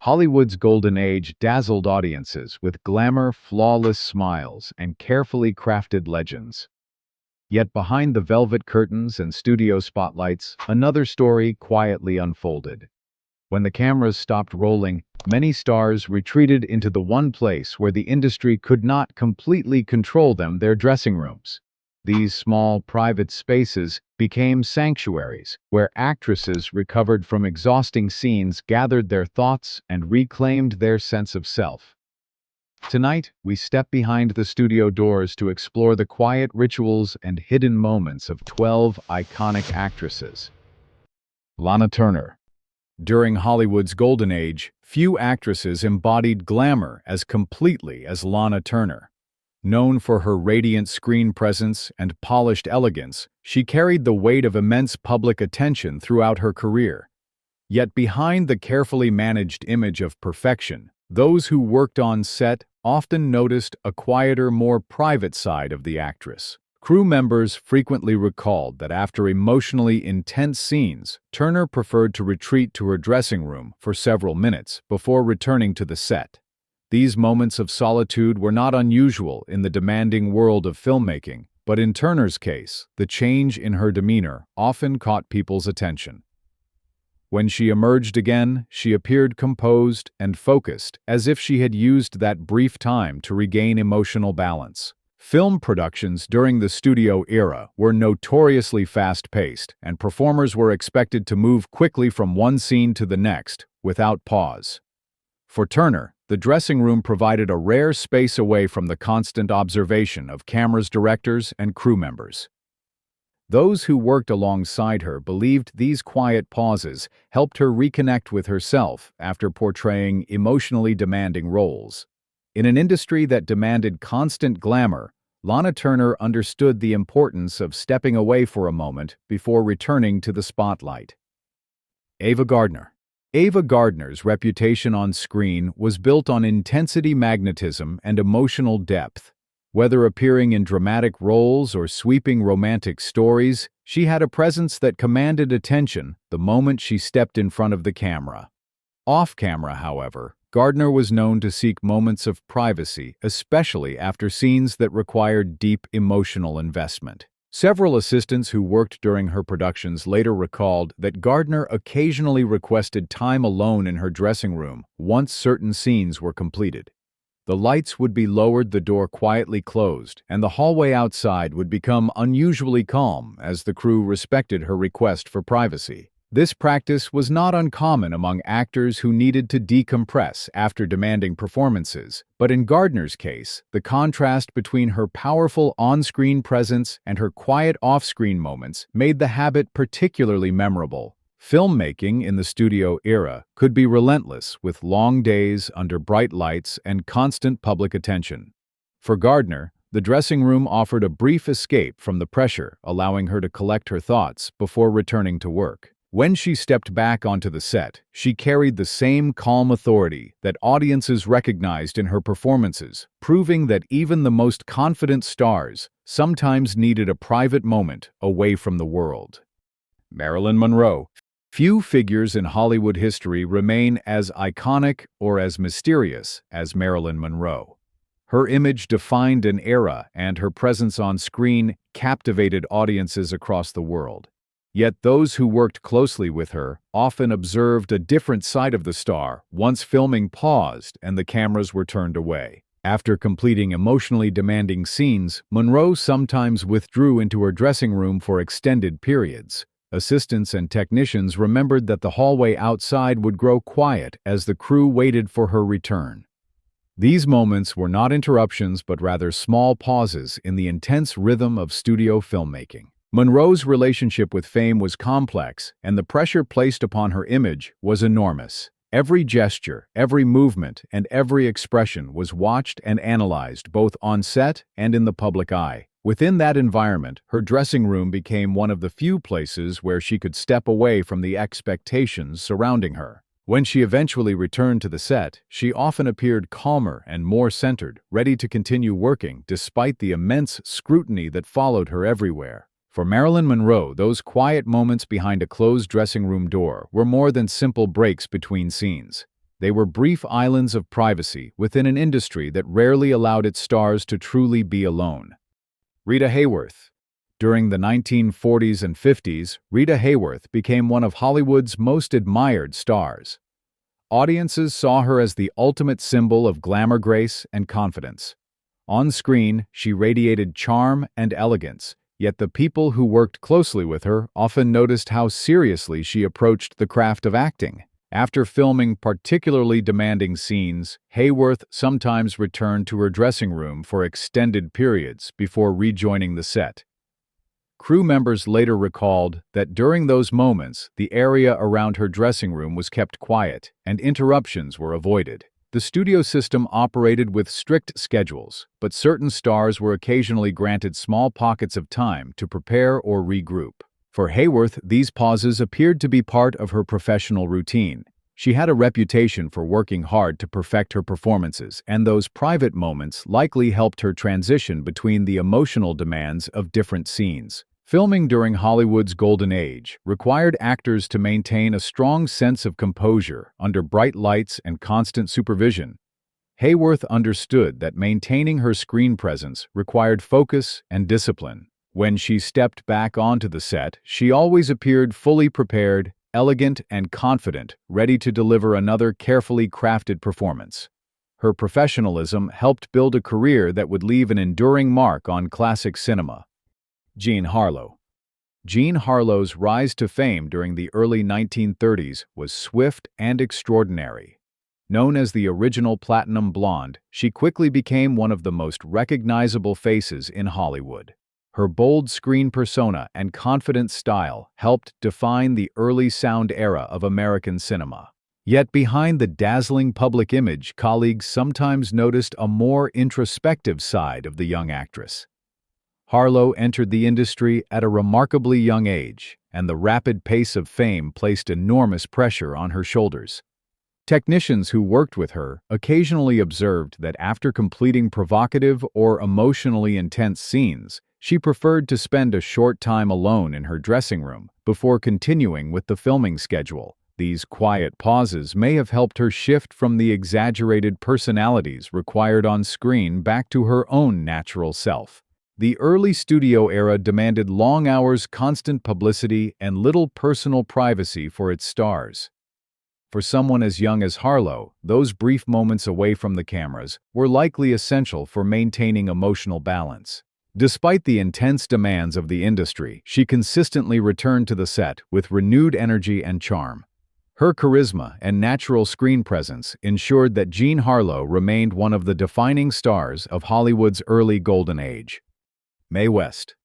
Hollywood's golden age dazzled audiences with glamour, flawless smiles, and carefully crafted legends. Yet behind the velvet curtains and studio spotlights, another story quietly unfolded. When the cameras stopped rolling, many stars retreated into the one place where the industry could not completely control them, their dressing rooms. These small, private spaces became sanctuaries where actresses recovered from exhausting scenes, gathered their thoughts, and reclaimed their sense of self. Tonight, we step behind the studio doors to explore the quiet rituals and hidden moments of 12 iconic actresses. Lana Turner. During Hollywood's golden age, few actresses embodied glamour as completely as Lana Turner. Known for her radiant screen presence and polished elegance, she carried the weight of immense public attention throughout her career. Yet behind the carefully managed image of perfection, those who worked on set often noticed a quieter, more private side of the actress. Crew members frequently recalled that after emotionally intense scenes, Turner preferred to retreat to her dressing room for several minutes before returning to the set. These moments of solitude were not unusual in the demanding world of filmmaking, but in Turner's case, the change in her demeanor often caught people's attention. When she emerged again, she appeared composed and focused, as if she had used that brief time to regain emotional balance. Film productions during the studio era were notoriously fast-paced, and performers were expected to move quickly from one scene to the next, without pause. For Turner, the dressing room provided a rare space away from the constant observation of cameras, directors, and crew members. Those who worked alongside her believed these quiet pauses helped her reconnect with herself after portraying emotionally demanding roles. In an industry that demanded constant glamour, Lana Turner understood the importance of stepping away for a moment before returning to the spotlight. Ava Gardner. Ava Gardner's reputation on screen was built on intensity, magnetism, and emotional depth. Whether appearing in dramatic roles or sweeping romantic stories, she had a presence that commanded attention the moment she stepped in front of the camera. Off-camera, however, Gardner was known to seek moments of privacy, especially after scenes that required deep emotional investment. Several assistants who worked during her productions later recalled that Gardner occasionally requested time alone in her dressing room once certain scenes were completed. The lights would be lowered, the door quietly closed, and the hallway outside would become unusually calm as the crew respected her request for privacy. This practice was not uncommon among actors who needed to decompress after demanding performances, but in Gardner's case, the contrast between her powerful on-screen presence and her quiet off-screen moments made the habit particularly memorable. Filmmaking in the studio era could be relentless, with long days under bright lights and constant public attention. For Gardner, the dressing room offered a brief escape from the pressure, allowing her to collect her thoughts before returning to work. When she stepped back onto the set, she carried the same calm authority that audiences recognized in her performances, proving that even the most confident stars sometimes needed a private moment away from the world. Marilyn Monroe. Few figures in Hollywood history remain as iconic or as mysterious as Marilyn Monroe. Her image defined an era, and her presence on screen captivated audiences across the world. Yet those who worked closely with her often observed a different side of the star once filming paused and the cameras were turned away. After completing emotionally demanding scenes, Monroe sometimes withdrew into her dressing room for extended periods. Assistants and technicians remembered that the hallway outside would grow quiet as the crew waited for her return. These moments were not interruptions but rather small pauses in the intense rhythm of studio filmmaking. Monroe's relationship with fame was complex, and the pressure placed upon her image was enormous. Every gesture, every movement, and every expression was watched and analyzed both on set and in the public eye. Within that environment, her dressing room became one of the few places where she could step away from the expectations surrounding her. When she eventually returned to the set, she often appeared calmer and more centered, ready to continue working despite the immense scrutiny that followed her everywhere. For Marilyn Monroe, those quiet moments behind a closed dressing room door were more than simple breaks between scenes. They were brief islands of privacy within an industry that rarely allowed its stars to truly be alone. Rita Hayworth. During the 1940s and 50s, Rita Hayworth became one of Hollywood's most admired stars. Audiences saw her as the ultimate symbol of glamour, grace, and confidence. On screen, she radiated charm and elegance, yet the people who worked closely with her often noticed how seriously she approached the craft of acting. After filming particularly demanding scenes, Hayworth sometimes returned to her dressing room for extended periods before rejoining the set. Crew members later recalled that during those moments, the area around her dressing room was kept quiet and interruptions were avoided. The studio system operated with strict schedules, but certain stars were occasionally granted small pockets of time to prepare or regroup. For Hayworth, these pauses appeared to be part of her professional routine. She had a reputation for working hard to perfect her performances, and those private moments likely helped her transition between the emotional demands of different scenes. Filming during Hollywood's golden age required actors to maintain a strong sense of composure under bright lights and constant supervision. Hayworth understood that maintaining her screen presence required focus and discipline. When she stepped back onto the set, she always appeared fully prepared, elegant, and confident, ready to deliver another carefully crafted performance. Her professionalism helped build a career that would leave an enduring mark on classic cinema. Jean Harlow. Jean Harlow's rise to fame during the early 1930s was swift and extraordinary. Known as the original platinum blonde, she quickly became one of the most recognizable faces in Hollywood. Her bold screen persona and confident style helped define the early sound era of American cinema. Yet behind the dazzling public image, colleagues sometimes noticed a more introspective side of the young actress. Harlow entered the industry at a remarkably young age, and the rapid pace of fame placed enormous pressure on her shoulders. Technicians who worked with her occasionally observed that after completing provocative or emotionally intense scenes, she preferred to spend a short time alone in her dressing room before continuing with the filming schedule. These quiet pauses may have helped her shift from the exaggerated personalities required on screen back to her own natural self. The early studio era demanded long hours, constant publicity, and little personal privacy for its stars. For someone as young as Harlow, those brief moments away from the cameras were likely essential for maintaining emotional balance. Despite the intense demands of the industry, she consistently returned to the set with renewed energy and charm. Her charisma and natural screen presence ensured that Jean Harlow remained one of the defining stars of Hollywood's early golden age. Mae West.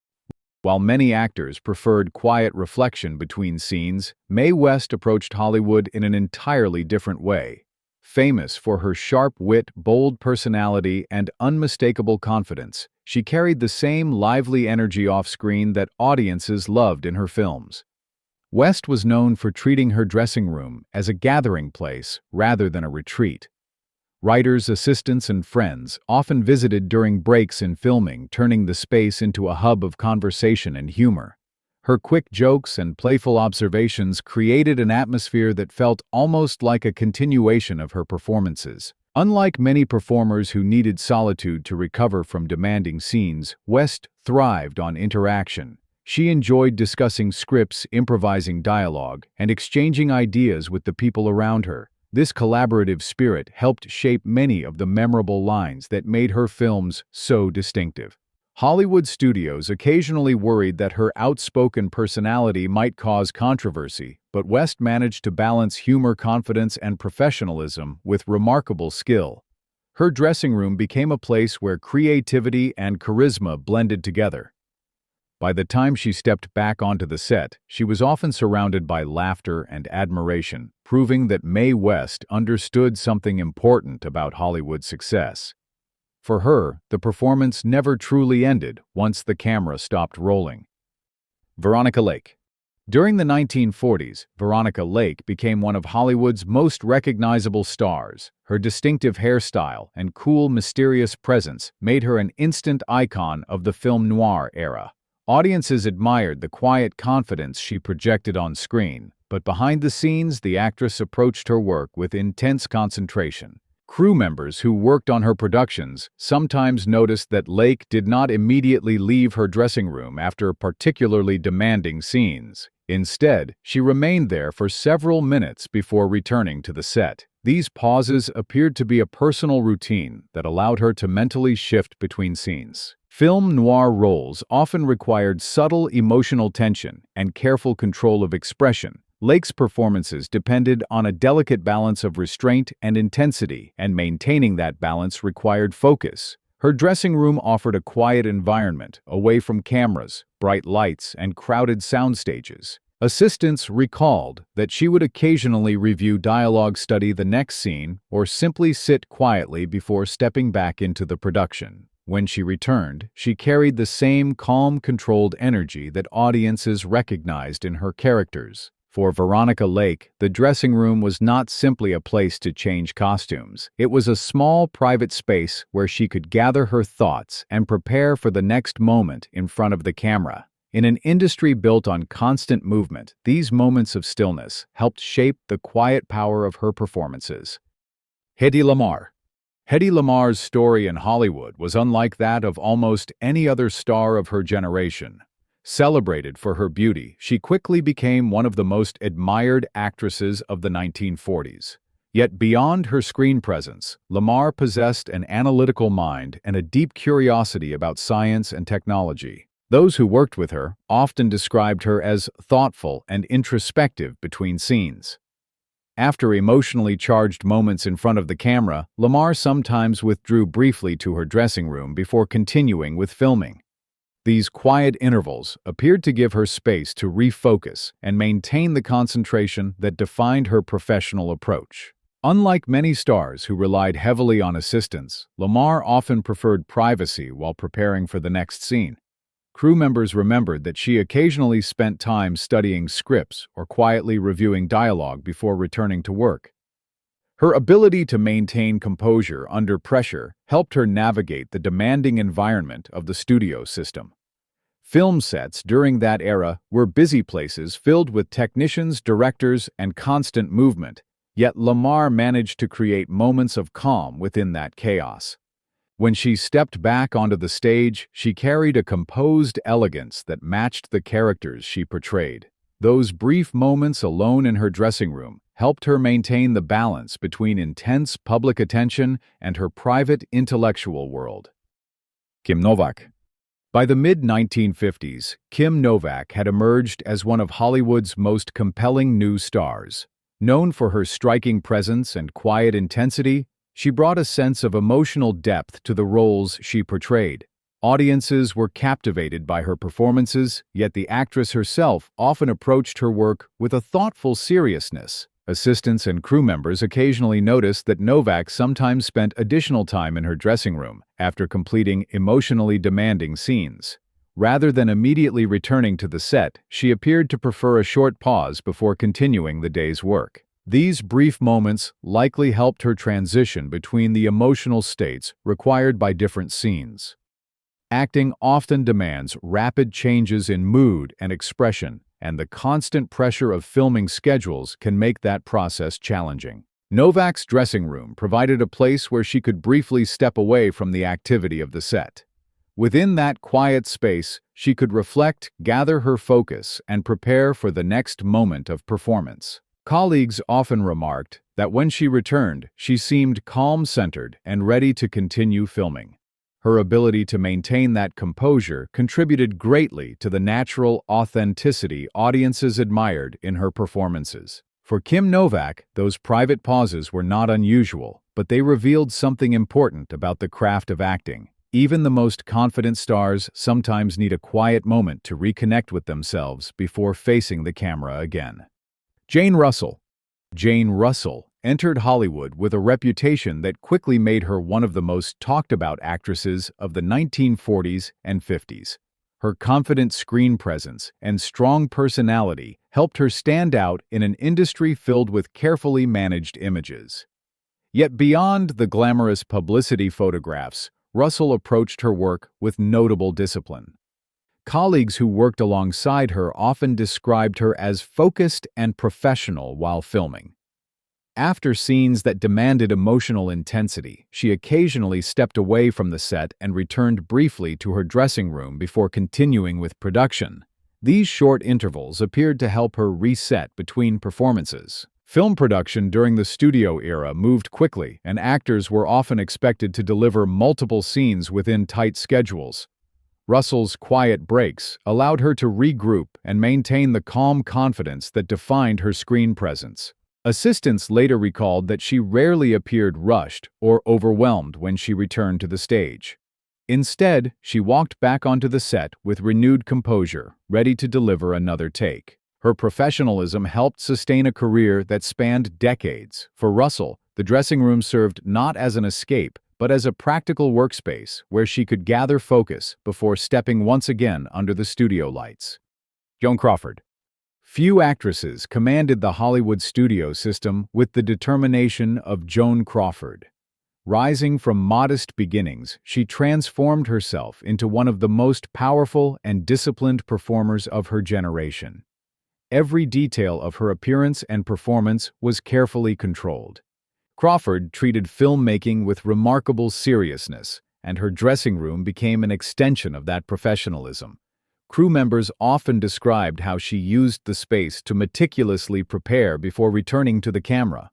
While many actors preferred quiet reflection between scenes, Mae West approached Hollywood in an entirely different way. Famous for her sharp wit, bold personality, and unmistakable confidence, she carried the same lively energy off-screen that audiences loved in her films. West was known for treating her dressing room as a gathering place rather than a retreat. Writers, assistants, and friends often visited during breaks in filming, turning the space into a hub of conversation and humor. Her quick jokes and playful observations created an atmosphere that felt almost like a continuation of her performances. Unlike many performers who needed solitude to recover from demanding scenes, West thrived on interaction. She enjoyed discussing scripts, improvising dialogue, and exchanging ideas with the people around her. This collaborative spirit helped shape many of the memorable lines that made her films so distinctive. Hollywood studios occasionally worried that her outspoken personality might cause controversy, but West managed to balance humor, confidence, and professionalism with remarkable skill. Her dressing room became a place where creativity and charisma blended together. By the time she stepped back onto the set, she was often surrounded by laughter and admiration, proving that Mae West understood something important about Hollywood's success. For her, the performance never truly ended once the camera stopped rolling. Veronica Lake. During the 1940s, Veronica Lake became one of Hollywood's most recognizable stars. Her distinctive hairstyle and cool, mysterious presence made her an instant icon of the film noir era. Audiences admired the quiet confidence she projected on screen, But behind the scenes, the actress approached her work with intense concentration. Crew members who worked on her productions sometimes noticed that Lake did not immediately leave her dressing room after particularly demanding scenes. Instead, she remained there for several minutes before returning to the set. These pauses appeared to be a personal routine that allowed her to mentally shift between scenes. Film noir roles often required subtle emotional tension and careful control of expression. Lake's performances depended on a delicate balance of restraint and intensity, and maintaining that balance required focus. Her dressing room offered a quiet environment, away from cameras, bright lights, and crowded sound stages. Assistants recalled that she would occasionally review dialogue, study the next scene, or simply sit quietly before stepping back into the production. When she returned, she carried the same calm, controlled energy that audiences recognized in her characters. For Veronica Lake, the dressing room was not simply a place to change costumes. It was a small, private space where she could gather her thoughts and prepare for the next moment in front of the camera. In an industry built on constant movement, these moments of stillness helped shape the quiet power of her performances. Hedy Lamarr. Hedy Lamarr's story in Hollywood was unlike that of almost any other star of her generation. Celebrated for her beauty, she quickly became one of the most admired actresses of the 1940s. Yet beyond her screen presence, Lamarr possessed an analytical mind and a deep curiosity about science and technology. Those who worked with her often described her as thoughtful and introspective between scenes. After emotionally charged moments in front of the camera, Lamarr sometimes withdrew briefly to her dressing room before continuing with filming. These quiet intervals appeared to give her space to refocus and maintain the concentration that defined her professional approach. Unlike many stars who relied heavily on assistants, Lamarr often preferred privacy while preparing for the next scene. Crew members remembered that she occasionally spent time studying scripts or quietly reviewing dialogue before returning to work. Her ability to maintain composure under pressure helped her navigate the demanding environment of the studio system. Film sets during that era were busy places filled with technicians, directors, and constant movement, yet Lamarr managed to create moments of calm within that chaos. When she stepped back onto the stage, she carried a composed elegance that matched the characters she portrayed. Those brief moments alone in her dressing room helped her maintain the balance between intense public attention and her private intellectual world. Kim Novak. By the mid-1950s, Kim Novak had emerged as one of Hollywood's most compelling new stars. Known for her striking presence and quiet intensity, she brought a sense of emotional depth to the roles she portrayed. Audiences were captivated by her performances, yet the actress herself often approached her work with a thoughtful seriousness. Assistants and crew members occasionally noticed that Novak sometimes spent additional time in her dressing room after completing emotionally demanding scenes. Rather than immediately returning to the set, she appeared to prefer a short pause before continuing the day's work. These brief moments likely helped her transition between the emotional states required by different scenes. Acting often demands rapid changes in mood and expression, and the constant pressure of filming schedules can make that process challenging. Novak's dressing room provided a place where she could briefly step away from the activity of the set. Within that quiet space, she could reflect, gather her focus, and prepare for the next moment of performance. Colleagues often remarked that when she returned, she seemed calm-centered and ready to continue filming. Her ability to maintain that composure contributed greatly to the natural authenticity audiences admired in her performances. For Kim Novak, those private pauses were not unusual, but they revealed something important about the craft of acting. Even the most confident stars sometimes need a quiet moment to reconnect with themselves before facing the camera again. Jane Russell. Jane Russell entered Hollywood with a reputation that quickly made her one of the most talked-about actresses of the 1940s and 50s. Her confident screen presence and strong personality helped her stand out in an industry filled with carefully managed images. Yet beyond the glamorous publicity photographs, Russell approached her work with notable discipline. Colleagues who worked alongside her often described her as focused and professional while filming. After scenes that demanded emotional intensity, she occasionally stepped away from the set and returned briefly to her dressing room before continuing with production. These short intervals appeared to help her reset between performances. Film production during the studio era moved quickly, and actors were often expected to deliver multiple scenes within tight schedules. Russell's quiet breaks allowed her to regroup and maintain the calm confidence that defined her screen presence. Assistants later recalled that she rarely appeared rushed or overwhelmed when she returned to the stage. Instead, she walked back onto the set with renewed composure, ready to deliver another take. Her professionalism helped sustain a career that spanned decades. For Russell, the dressing room served not as an escape, but as a practical workspace where she could gather focus before stepping once again under the studio lights. Joan Crawford. Few actresses commanded the Hollywood studio system with the determination of Joan Crawford. Rising from modest beginnings, she transformed herself into one of the most powerful and disciplined performers of her generation. Every detail of her appearance and performance was carefully controlled. Crawford treated filmmaking with remarkable seriousness, and her dressing room became an extension of that professionalism. Crew members often described how she used the space to meticulously prepare before returning to the camera.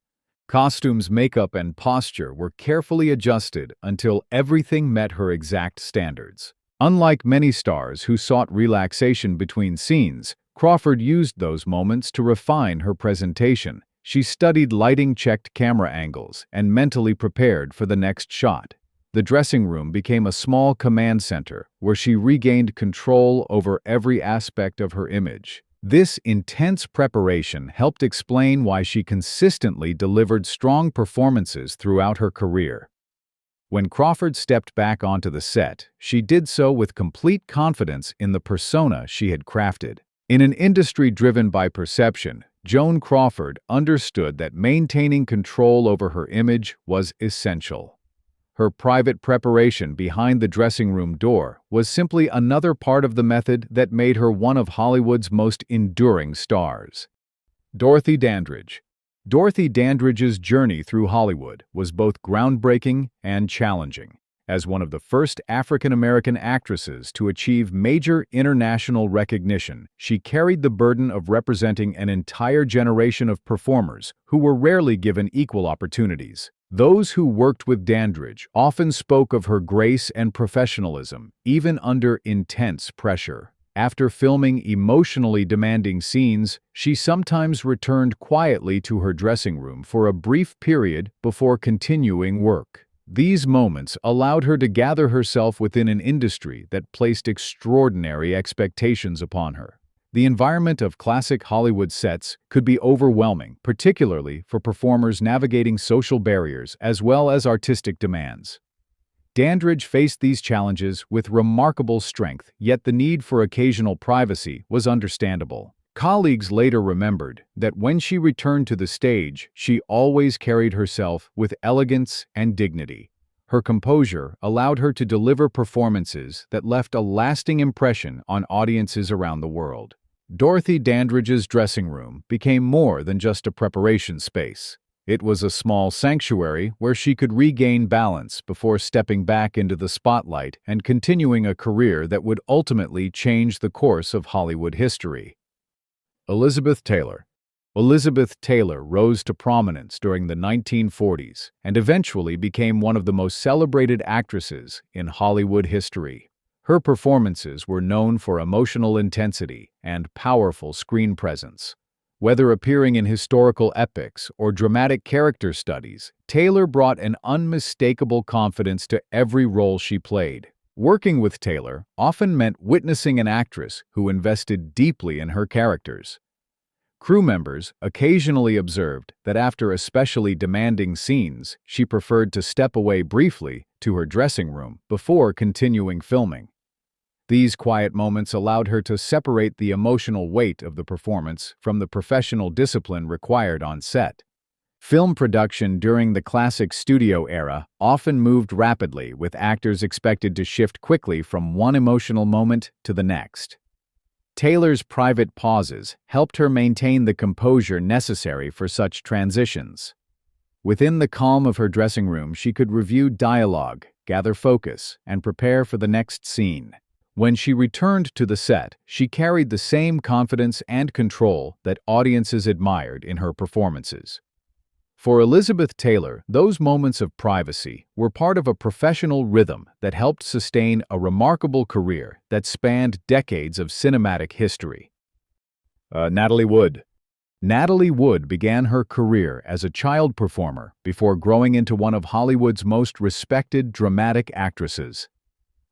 Costumes, makeup, and posture were carefully adjusted until everything met her exact standards. Unlike many stars who sought relaxation between scenes, Crawford used those moments to refine her presentation. She studied lighting, checked camera angles, and mentally prepared for the next shot. The dressing room became a small command center where she regained control over every aspect of her image. This intense preparation helped explain why she consistently delivered strong performances throughout her career. When Crawford stepped back onto the set, she did so with complete confidence in the persona she had crafted. In an industry driven by perception, Joan Crawford understood that maintaining control over her image was essential. Her private preparation behind the dressing room door was simply another part of the method that made her one of Hollywood's most enduring stars. Dorothy Dandridge. Dorothy Dandridge's journey through Hollywood was both groundbreaking and challenging. As one of the first African-American actresses to achieve major international recognition, she carried the burden of representing an entire generation of performers who were rarely given equal opportunities. Those who worked with Dandridge often spoke of her grace and professionalism, even under intense pressure. After filming emotionally demanding scenes, she sometimes returned quietly to her dressing room for a brief period before continuing work. These moments allowed her to gather herself within an industry that placed extraordinary expectations upon her. The environment of classic Hollywood sets could be overwhelming, particularly for performers navigating social barriers as well as artistic demands. Dandridge faced these challenges with remarkable strength, yet the need for occasional privacy was understandable. Colleagues later remembered that when she returned to the stage, she always carried herself with elegance and dignity. Her composure allowed her to deliver performances that left a lasting impression on audiences around the world. Dorothy Dandridge's dressing room became more than just a preparation space. It was a small sanctuary where she could regain balance before stepping back into the spotlight and continuing a career that would ultimately change the course of Hollywood history. Elizabeth Taylor. Elizabeth Taylor rose to prominence during the 1940s and eventually became one of the most celebrated actresses in Hollywood history. Her performances were known for emotional intensity and powerful screen presence. Whether appearing in historical epics or dramatic character studies, Taylor brought an unmistakable confidence to every role she played. Working with Taylor often meant witnessing an actress who invested deeply in her characters. Crew members occasionally observed that after especially demanding scenes, she preferred to step away briefly to her dressing room before continuing filming. These quiet moments allowed her to separate the emotional weight of the performance from the professional discipline required on set. Film production during the classic studio era often moved rapidly, with actors expected to shift quickly from one emotional moment to the next. Taylor's private pauses helped her maintain the composure necessary for such transitions. Within the calm of her dressing room, she could review dialogue, gather focus, and prepare for the next scene. When she returned to the set, she carried the same confidence and control that audiences admired in her performances. For Elizabeth Taylor, those moments of privacy were part of a professional rhythm that helped sustain a remarkable career that spanned decades of cinematic history. Natalie Wood. Natalie Wood began her career as a child performer before growing into one of Hollywood's most respected dramatic actresses.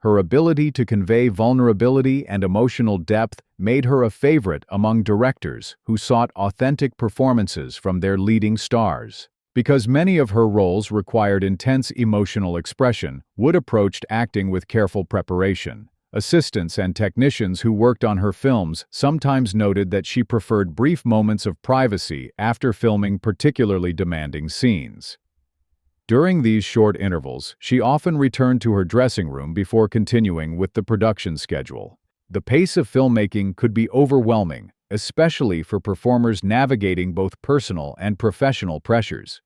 Her ability to convey vulnerability and emotional depth made her a favorite among directors who sought authentic performances from their leading stars. Because many of her roles required intense emotional expression, Wood approached acting with careful preparation. Assistants and technicians who worked on her films sometimes noted that she preferred brief moments of privacy after filming particularly demanding scenes. During these short intervals, she often returned to her dressing room before continuing with the production schedule. The pace of filmmaking could be overwhelming, especially for performers navigating both personal and professional pressures.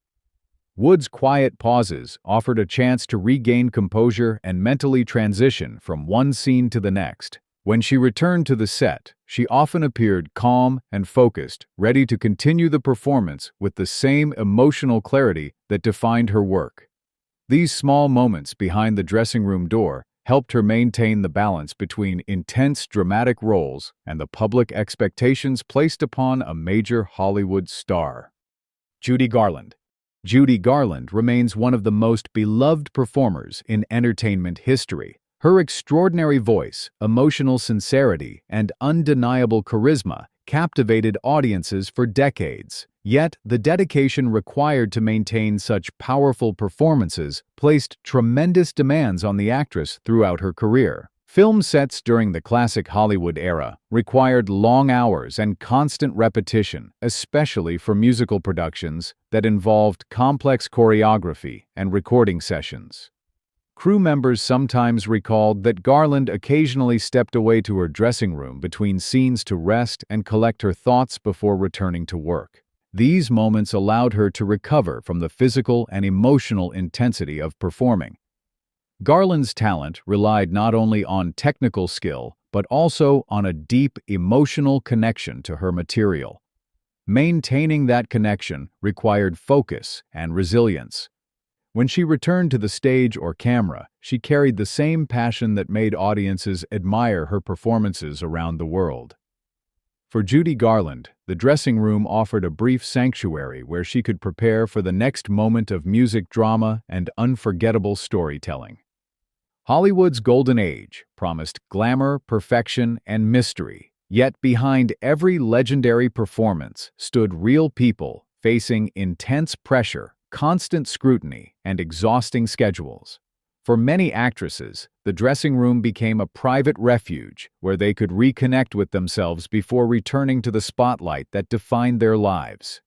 Wood's quiet pauses offered a chance to regain composure and mentally transition from one scene to the next. When she returned to the set, she often appeared calm and focused, ready to continue the performance with the same emotional clarity that defined her work. These small moments behind the dressing room door helped her maintain the balance between intense dramatic roles and the public expectations placed upon a major Hollywood star. Judy Garland. Judy Garland remains one of the most beloved performers in entertainment history. Her extraordinary voice, emotional sincerity, and undeniable charisma captivated audiences for decades. Yet, the dedication required to maintain such powerful performances placed tremendous demands on the actress throughout her career. Film sets during the classic Hollywood era required long hours and constant repetition, especially for musical productions that involved complex choreography and recording sessions. Crew members sometimes recalled that Garland occasionally stepped away to her dressing room between scenes to rest and collect her thoughts before returning to work. These moments allowed her to recover from the physical and emotional intensity of performing. Garland's talent relied not only on technical skill, but also on a deep emotional connection to her material. Maintaining that connection required focus and resilience. When she returned to the stage or camera, she carried the same passion that made audiences admire her performances around the world. For Judy Garland, the dressing room offered a brief sanctuary where she could prepare for the next moment of music drama and unforgettable storytelling. Hollywood's golden age promised glamour, perfection, and mystery. Yet behind every legendary performance stood real people facing intense pressure, constant scrutiny, and exhausting schedules. For many actresses, the dressing room became a private refuge where they could reconnect with themselves before returning to the spotlight that defined their lives.